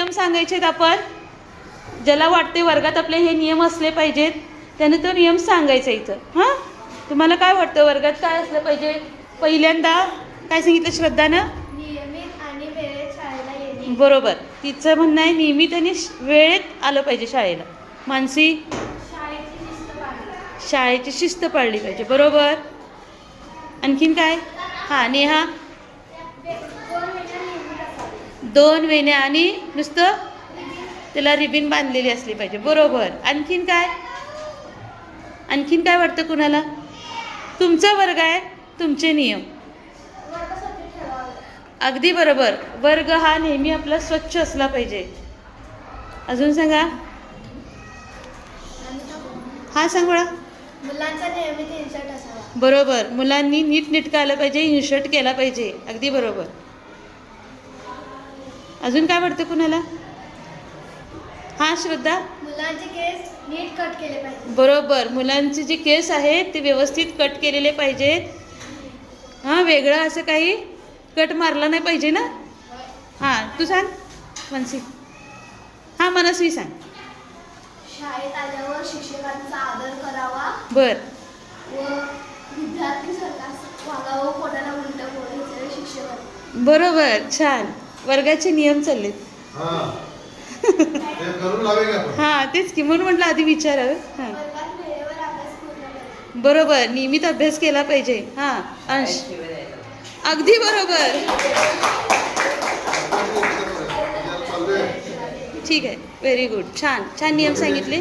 नियम सांगायचे आहेत आपण. ज्याला वाटते वर्गात आपले हे नियम असले पाहिजेत त्याने तो नियम सांगायचा इथं. हां, तुम्हाला काय वाटतं वर्गात काय असलं पाहिजे? पहिल्यांदा काय सांगितलं श्रद्धानं? नियमित आणि वेळेत शाळेला येणे. बरोबर, तिचं म्हणणं आहे नियमित आणि वेळेत आलं पाहिजे शाळेला. मानसी? शाळेची शिस्त पाळणे. शाळेची शिस्त पाळली पाहिजे. बरोबर. आणखीन काय? हां नेहा? 2 वेळा नियमित असावे. 2 वेण्या आणि नुसतं त्याला रिबीन बांधलेली असली पाहिजे. बरोबर. आणखीन काय? आणखीन काय वाटतं कुणाला? तुमचा वर्ग आहे, तुमचे नियम. वर्ग स्वच्छ ठेवावा. अगदी बरोबर. वर्ग हा नेहमी आपला स्वच्छ असला पाहिजे. अजून सांगा. हा सांग बळा. मुलांचा नियमित इन्शर्ट असावा. बरोबर, मुलांनी नीटनेटकं आलं पाहिजे, इन्शर्ट केला पाहिजे. अगदी बरोबर. अजून काय वाटतं कुणाला? हां श्रद्धा? मुलांचे केस नीट कट केले पाहिजे. बरोबर, मुलांचे जे केस आहेत ते व्यवस्थित कट केलेले पाहिजेत. हां, वेगळं असं काही कट मारला नाही पाहिजे ना. हां तू सांग मनसी. हां मनस्वी सांग. शाळेत आल्यावर शिक्षकांचा आदर करावा बर. व विद्यार्थी सरकार वागावं, कोणाला उलटं बोलायचं शिक्षक. बरोबर, छान. वर्गाचे नियम चाललेत. हां तेच की, म्हणून म्हटलं आधी विचारावं. हां वर्गात वेळेवर अभ्यास पूर्ण करावा. बरोबर, नियमित अभ्यास केला पाहिजे. हां अंश? अगदी बरोबर. ठीक आहे, व्हेरी गुड. छान छान नियम सांगितले.